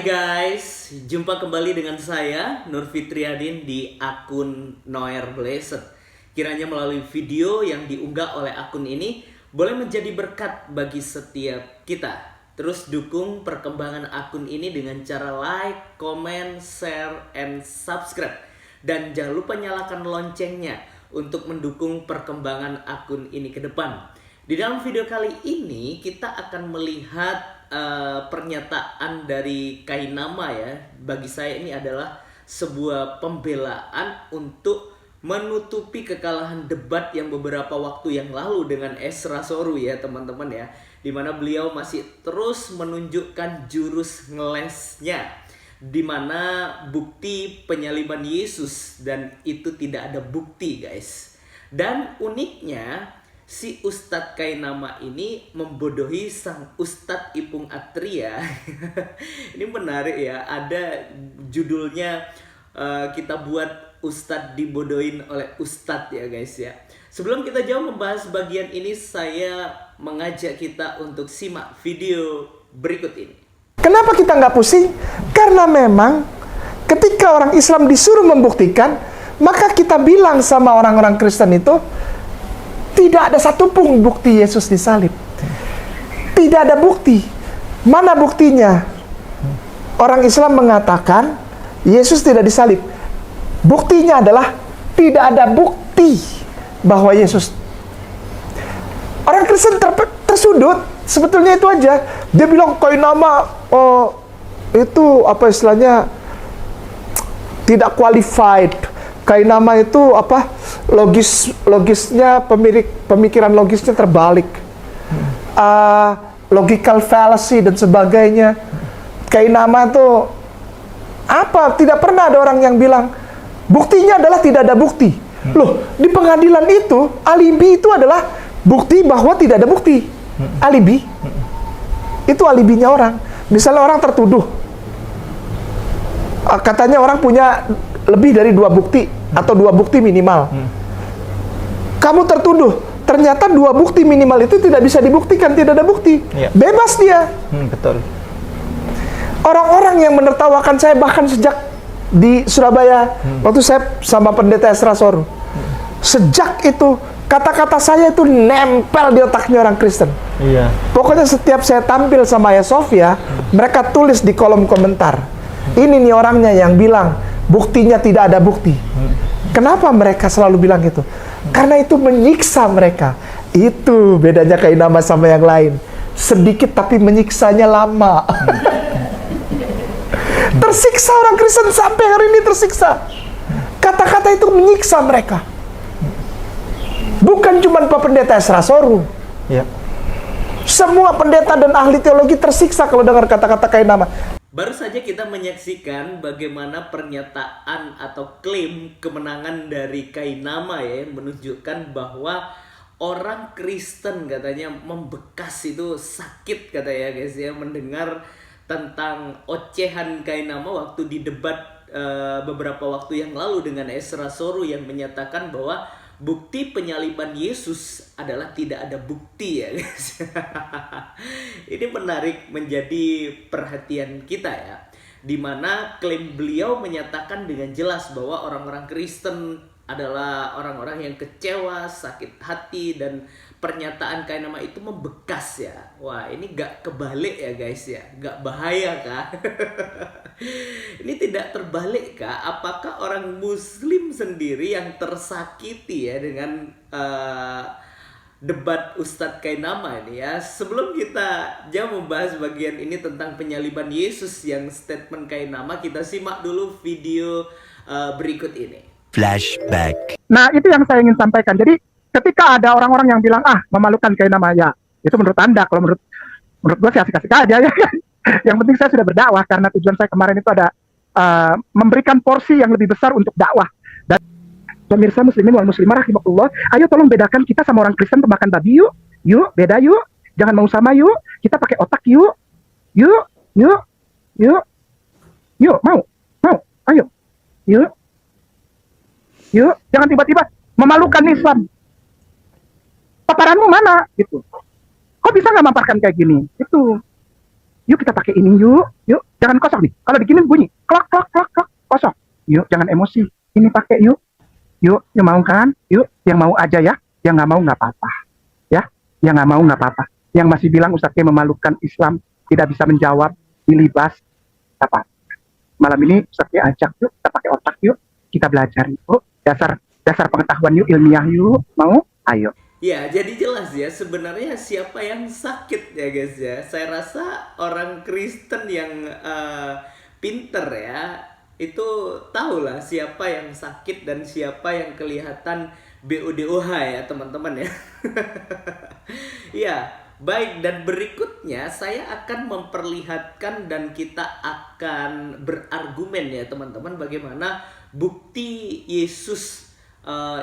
Hai guys, jumpa kembali dengan saya Nur Fitriadin di akun Noer Blessed. Kiranya melalui video yang diunggah oleh akun ini boleh menjadi berkat bagi setiap kita. Terus dukung perkembangan akun ini dengan cara like, comment, share, and subscribe. Dan jangan lupa nyalakan loncengnya untuk mendukung perkembangan akun ini ke depan. Di dalam video kali ini kita akan melihat pernyataan dari Kainama ya. Bagi saya ini adalah sebuah pembelaan untuk menutupi kekalahan debat yang beberapa waktu yang lalu dengan Ezra Soru ya teman-teman ya. Dimana beliau masih terus menunjukkan jurus ngelesnya, dimana bukti penyaliban Yesus dan itu tidak ada bukti guys. Dan uniknya si Ustadz Kainama ini membodohi sang Ustadz Ipung Atria. Ini menarik ya, ada judulnya kita buat Ustadz dibodohin oleh Ustadz ya guys ya. Sebelum kita jauh membahas bagian ini, saya mengajak kita untuk simak video berikut ini. Kenapa kita nggak pusing? Karena memang ketika orang Islam disuruh membuktikan, maka kita bilang sama orang-orang Kristen itu, tidak ada satupun bukti Yesus disalib. Tidak ada bukti. Mana buktinya? Orang Islam mengatakan Yesus tidak disalib. Buktinya adalah tidak ada bukti bahwa Yesus. Orang Kristen tersudut. Sebetulnya itu aja. Dia bilang Kainama itu apa istilahnya tidak qualified. Kainama itu apa? Logisnya pemikiran logisnya terbalik. Logical fallacy dan sebagainya. Kainama itu apa? Tidak pernah ada orang yang bilang buktinya adalah tidak ada bukti. Loh, di pengadilan itu alibi itu adalah bukti bahwa tidak ada bukti. Alibi itu alibinya orang. Misalnya orang tertuduh, katanya orang punya lebih dari 2 bukti atau 2 bukti minimal. Kamu tertuduh, ternyata 2 bukti minimal itu tidak bisa dibuktikan, tidak ada bukti. Bebas dia. Betul. Orang-orang yang menertawakan saya bahkan sejak di Surabaya, waktu saya sama pendeta Ezra Soru, sejak itu kata-kata saya itu nempel di otaknya orang Kristen. Iya. Pokoknya setiap saya tampil sama Ayah Sofia, mereka tulis di kolom komentar, ini nih orangnya yang bilang buktinya tidak ada bukti. Kenapa mereka selalu bilang gitu? Karena itu menyiksa mereka. Itu bedanya Kainama sama yang lain. Sedikit tapi menyiksanya lama. Tersiksa orang Kristen sampai hari ini tersiksa. Kata-kata itu menyiksa mereka. Bukan cuma Pak Pendeta Ezra Soru. Ya. Semua pendeta dan ahli teologi tersiksa kalau dengar kata-kata Kainama. Baru saja kita menyaksikan bagaimana pernyataan atau klaim kemenangan dari Kainama ya, menunjukkan bahwa orang Kristen katanya membekas itu sakit katanya guys ya, mendengar tentang ocehan Kainama waktu di debat beberapa waktu yang lalu dengan Ezra Soru yang menyatakan bahwa bukti penyaliban Yesus adalah tidak ada bukti ya guys. Ini menarik menjadi perhatian kita ya. Dimana klaim beliau menyatakan dengan jelas bahwa orang-orang Kristen adalah orang-orang yang kecewa, sakit hati, dan pernyataan Kainama itu membekas ya. Wah, ini gak kebalik ya guys ya. Gak bahaya kah? Ini tidak terbalik kah? Apakah orang Muslim sendiri yang tersakiti ya dengan debat Ustadz Kainama ini ya? Sebelum kita jauh membahas bagian ini tentang penyaliban Yesus yang statement Kainama, kita simak dulu video berikut ini. Flashback. Nah, itu yang saya ingin sampaikan. Jadi, ketika ada orang-orang yang bilang, memalukan Kainama, ya, itu menurut Anda. Kalau menurut gue sih asik-asik aja ya. Yang penting saya sudah berdakwah, karena tujuan saya kemarin itu ada memberikan porsi yang lebih besar untuk dakwah. Dan pemirsa muslimin wal muslimah rahimakumullah, ayo tolong bedakan kita sama orang Kristen pemakan babi yuk. Yuk, beda yuk. Jangan mau sama yuk. Kita pakai otak yuk. Yuk. Yuk, mau. Ayo. Yuk, jangan tiba-tiba memalukan Islam. Paparanmu mana? Gitu. Kok bisa nggak maparkan kayak gini? Itu. Yuk kita pakai ini yuk. Yuk, jangan kosong nih. Kalau diginin bunyi, klak klak klak klak, kosong. Yuk, jangan emosi. Ini pakai yuk. Yuk, yang mau kan? Yuk, yang mau aja ya. Yang nggak mau nggak apa-apa. Ya, yang nggak mau nggak apa-apa. Yang masih bilang Ustadz K memalukan Islam, tidak bisa menjawab, dilibas, apa? Malam ini Ustadz K ajak yuk, kita pakai otak yuk, kita belajar yuk. Dasar pengetahuan yuk, ilmiah yuk. Mau? Ayo. Ya, jadi jelas ya sebenarnya siapa yang sakit ya guys ya. Saya rasa orang Kristen yang pinter ya itu tahulah siapa yang sakit dan siapa yang kelihatan BODOH ya teman-teman ya. Ya, baik, dan berikutnya saya akan memperlihatkan dan kita akan berargumen ya teman-teman bagaimana bukti Yesus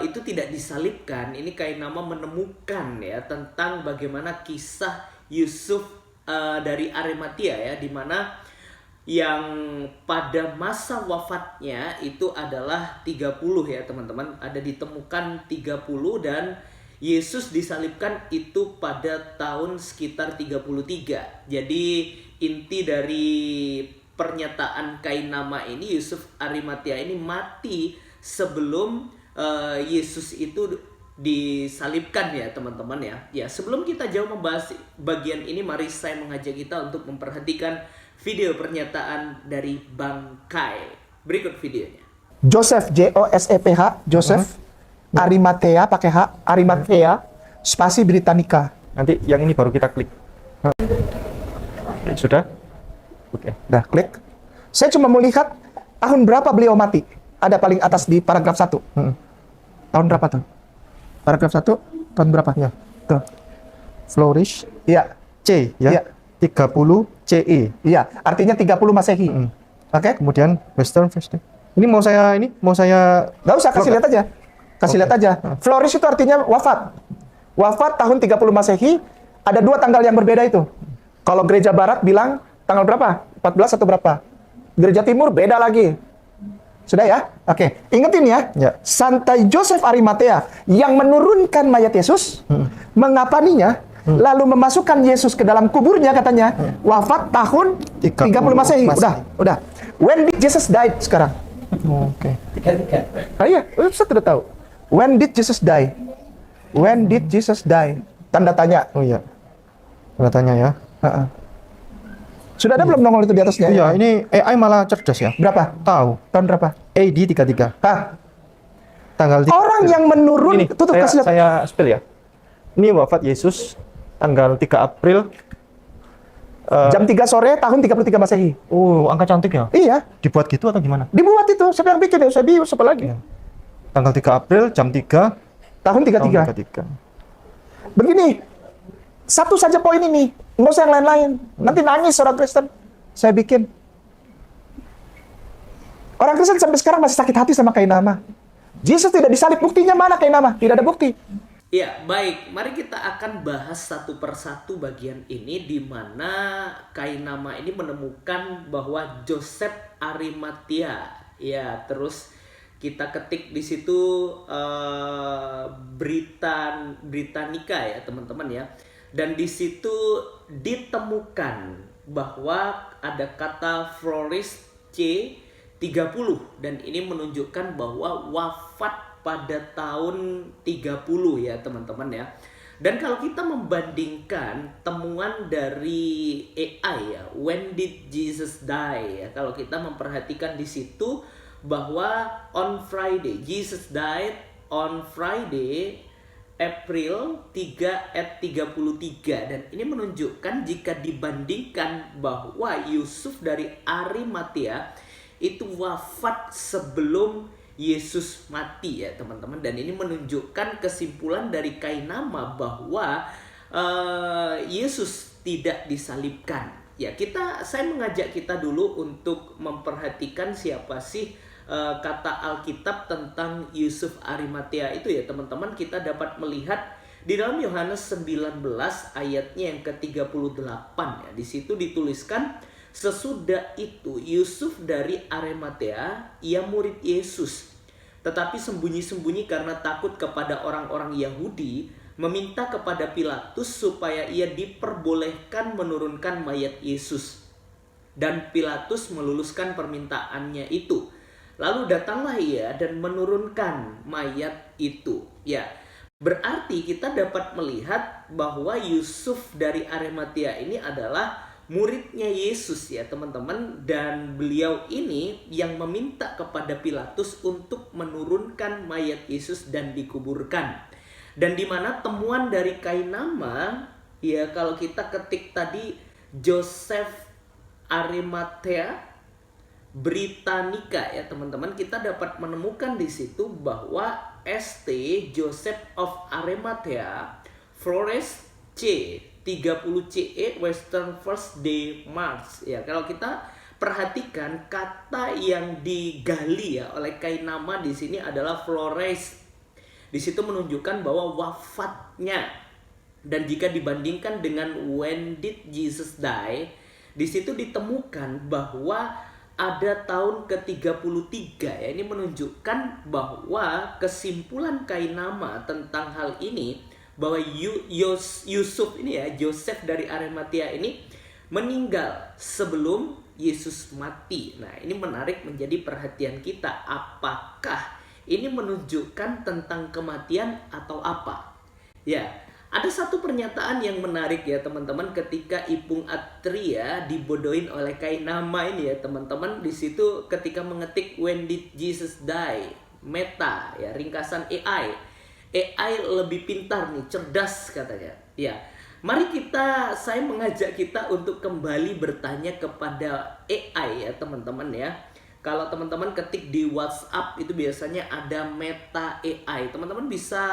itu tidak disalibkan. Ini Kainama menemukan ya tentang bagaimana kisah Yusuf dari Arimatia ya, dimana yang pada masa wafatnya itu adalah 30 ya teman-teman, ada ditemukan 30, dan Yesus disalibkan itu pada tahun sekitar 33. Jadi inti dari pernyataan Kainama ini, Yusuf Arimatia ini mati sebelum Yesus itu disalibkan ya teman-teman ya. Ya, sebelum kita jauh membahas bagian ini, mari saya mengajak kita untuk memperhatikan video pernyataan dari Bang Kai. Berikut videonya. Joseph, Joseph, Joseph Arimatea pakai H, Arimatea spasi Britannica. Nanti yang ini baru kita klik. Sudah? Oke. Dah klik. Saya cuma mau lihat tahun berapa beliau mati. Ada paling atas di paragraf 1. Tahun berapa tuh? Paragraf 1 tahun berapa? Ya. Tuh. Flourish Iya. C ya. Iya. 30 CE. Iya, artinya 30 Masehi. Oke? Kemudian Western First. Ini mau saya Nggak usah, kasih lihat aja. Kasih lihat aja. Flourish itu artinya wafat. Wafat tahun 30 Masehi, ada 2 tanggal yang berbeda itu. Kalau gereja barat bilang tanggal berapa? 14 atau berapa? Gereja timur beda lagi. Sudah ya? Oke. Ingetin ya. Ya. Santai Joseph Arimatea yang menurunkan mayat Yesus, mengapaninya, lalu memasukkan Yesus ke dalam kuburnya katanya. Wafat tahun 30 Masehi. Udah. When did Jesus died sekarang? Oke. Iya, Ustaz sudah tahu. When did Jesus die? When did Jesus die? Tanda tanya. Oh iya. Tanda tanya ya. Sudah ada belum nongol itu di atasnya? Iya, ini AI malah cerdas ya. Berapa? Tahu. Tahun berapa? AD 33. Hah? Tanggal 3. Orang yang menurun, Ini, tutup kasih lihat. saya spill ya. Ini wafat Yesus tanggal 3 April. Jam 3 sore tahun 33 Masehi. Oh, angka cantik ya. Iya, Dibuat gitu atau gimana? dibuat itu. Siapa yang bikin? Eusebius, siapa lagi? Iya. Tanggal 3 April jam 3 Tahun 33. tahun 33. Begini, satu saja poin ini. Nggak usah yang lain-lain. Nanti nangis orang Kristen. Saya bikin. Orang Kristen sampai sekarang masih sakit hati sama Kainama. Yesus tidak disalib. Buktinya mana Kainama? Tidak ada bukti. Ya, baik. Mari kita akan bahas satu persatu bagian ini, di mana Kainama ini menemukan bahwa Joseph Arimatia. Ya, terus kita ketik di situ Britannica ya, teman-teman ya. Dan di situ ditemukan bahwa ada kata Flourish C 30, dan ini menunjukkan bahwa wafat pada tahun 30 ya teman-teman ya. Dan kalau kita membandingkan temuan dari AI ya, when did Jesus die ya, kalau kita memperhatikan di situ bahwa on Friday, Jesus died on Friday April 3:33, dan ini menunjukkan jika dibandingkan bahwa Yusuf dari Arimatia itu wafat sebelum Yesus mati ya teman-teman, dan ini menunjukkan kesimpulan dari Kainama bahwa Yesus tidak disalibkan. Ya, saya mengajak kita dulu untuk memperhatikan siapa sih kata Alkitab tentang Yusuf Arimatia itu ya teman-teman. Kita dapat melihat di dalam Yohanes 19 ayatnya yang ke-38 ya. Di situ dituliskan, sesudah itu Yusuf dari Arimatea, ia murid Yesus, tetapi sembunyi-sembunyi karena takut kepada orang-orang Yahudi, meminta kepada Pilatus supaya ia diperbolehkan menurunkan mayat Yesus. Dan Pilatus meluluskan permintaannya itu. Lalu datanglah ia dan menurunkan mayat itu. Ya, berarti kita dapat melihat bahwa Yusuf dari Arimatea ini adalah muridnya Yesus ya teman-teman. Dan beliau ini yang meminta kepada Pilatus untuk menurunkan mayat Yesus dan dikuburkan. Dan di mana temuan dari kain nama, ya kalau kita ketik tadi Joseph Arimatea Britannica ya teman-teman, kita dapat menemukan di situ bahwa ST Joseph of Arimathea Flores C 30 CE Western First Day March ya. Kalau kita perhatikan kata yang digali ya oleh kain nama di sini adalah Flores. Di situ menunjukkan bahwa wafatnya. Dan jika dibandingkan dengan when did Jesus die, di situ ditemukan bahwa ada tahun ke-33 ya. Ini menunjukkan bahwa kesimpulan kain nama tentang hal ini bahwa Yusuf ini ya, Joseph dari Arimatea ini meninggal sebelum Yesus mati. Nah, ini menarik menjadi perhatian kita. Apakah ini menunjukkan tentang kematian atau apa? Ya, ada satu pernyataan yang menarik ya teman-teman ketika Ipung Atria dibodohin oleh kain nama ini ya teman-teman. Di situ ketika mengetik when did Jesus die, Meta ya, ringkasan AI lebih pintar nih, cerdas katanya. Ya, mari saya mengajak kita untuk kembali bertanya kepada AI ya teman-teman ya. Kalau teman-teman ketik di WhatsApp itu biasanya ada Meta AI. Teman-teman bisa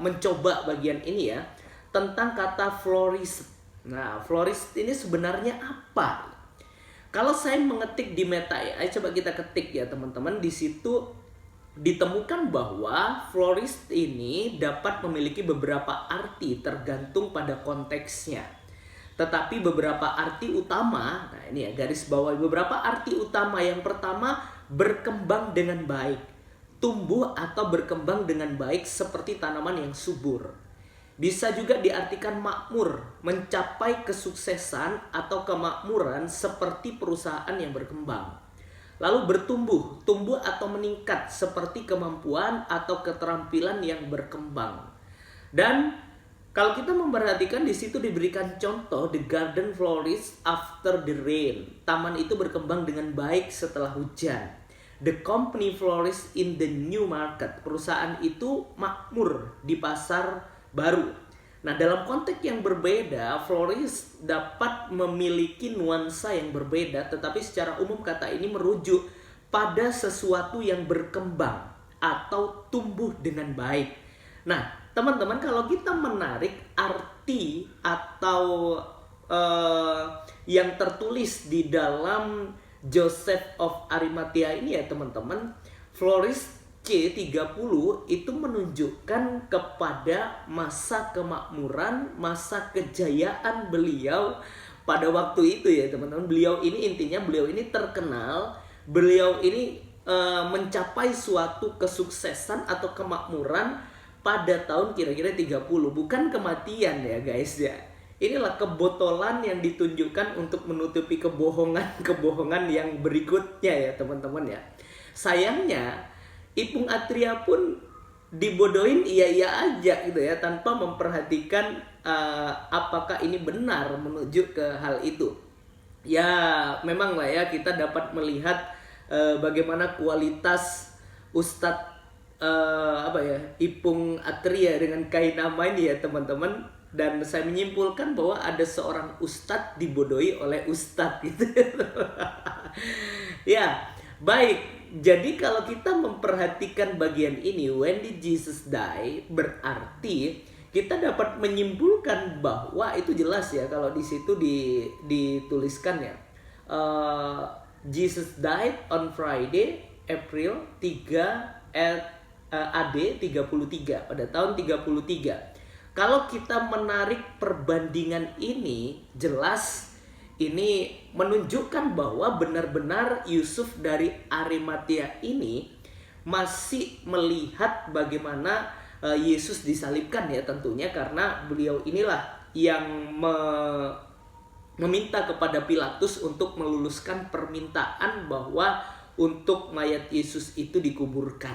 mencoba bagian ini ya, tentang kata florist. Nah, florist ini sebenarnya apa? Kalau saya mengetik di Meta AI, coba kita ketik ya teman-teman. Di situ ditemukan bahwa florist ini dapat memiliki beberapa arti tergantung pada konteksnya. Tetapi beberapa arti utama, nah ini ya garis bawah, beberapa arti utama. Yang pertama, berkembang dengan baik, tumbuh atau berkembang dengan baik seperti tanaman yang subur. Bisa juga diartikan makmur, mencapai kesuksesan atau kemakmuran seperti perusahaan yang berkembang. Lalu bertumbuh, tumbuh atau meningkat seperti kemampuan atau keterampilan yang berkembang. Dan kalau kita memperhatikan di situ diberikan contoh, the garden flourished after the rain. Taman itu berkembang dengan baik setelah hujan. The company flourished in the new market. Perusahaan itu makmur di pasar baru. Nah, dalam konteks yang berbeda, flourish dapat memiliki nuansa yang berbeda, tetapi secara umum kata ini merujuk pada sesuatu yang berkembang atau tumbuh dengan baik. Nah, teman-teman, kalau kita menarik arti atau yang tertulis di dalam Joseph of Arimathea ini ya teman-teman, Flores C30 itu menunjukkan kepada masa kemakmuran, masa kejayaan beliau pada waktu itu ya teman-teman. Beliau ini terkenal, beliau ini mencapai suatu kesuksesan atau kemakmuran pada tahun kira-kira 30, bukan kematian ya guys ya. Inilah kebotolan yang ditunjukkan untuk menutupi kebohongan yang berikutnya ya teman-teman ya. Sayangnya Ipung Atria pun dibodohin iya-iya aja gitu ya, tanpa memperhatikan apakah ini benar menuju ke hal itu. Ya memang lah ya, kita dapat melihat bagaimana kualitas Ustadz Ipung Atria dengan kain nama ini ya teman-teman. Dan saya menyimpulkan bahwa ada seorang ustadz dibodohi oleh ustadz gitu. Ya, baik. Jadi kalau kita memperhatikan bagian ini, when did Jesus die, berarti kita dapat menyimpulkan bahwa itu jelas ya kalau di situ dituliskan ya. Jesus died on Friday, April 3 AD 33 pada tahun 33. Kalau kita menarik perbandingan ini, jelas ini menunjukkan bahwa benar-benar Yusuf dari Arimathea ini masih melihat bagaimana Yesus disalibkan ya tentunya, karena beliau inilah yang meminta kepada Pilatus untuk meluluskan permintaan bahwa untuk mayat Yesus itu dikuburkan.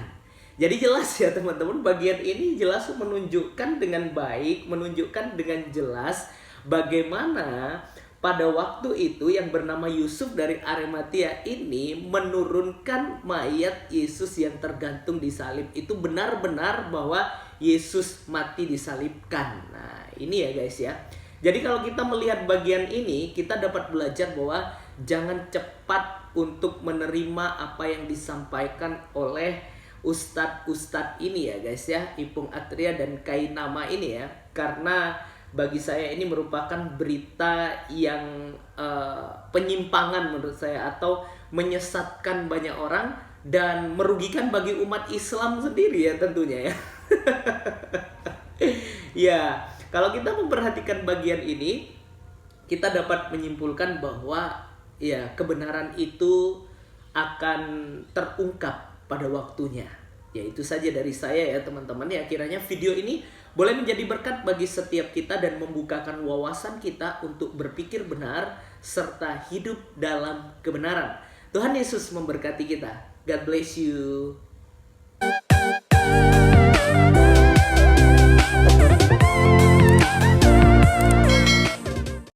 Jadi jelas ya teman-teman, bagian ini jelas menunjukkan dengan baik, menunjukkan dengan jelas bagaimana pada waktu itu yang bernama Yusuf dari Arimatia ini menurunkan mayat Yesus yang tergantung di salib itu benar-benar bahwa Yesus mati disalibkan. Nah, ini ya guys ya. Jadi kalau kita melihat bagian ini, kita dapat belajar bahwa jangan cepat untuk menerima apa yang disampaikan oleh ustadz-ustadz ini ya guys ya, Ipung Atria dan Kainama ini ya. Karena bagi saya ini merupakan berita yang penyimpangan menurut saya, atau menyesatkan banyak orang dan merugikan bagi umat Islam sendiri ya tentunya ya. Ya, kalau kita memperhatikan bagian ini, kita dapat menyimpulkan bahwa ya kebenaran itu akan terungkap pada waktunya. Ya itu saja dari saya ya teman-teman ya. Kiranya video ini boleh menjadi berkat bagi setiap kita dan membukakan wawasan kita untuk berpikir benar serta hidup dalam kebenaran. Tuhan Yesus memberkati kita. God bless you.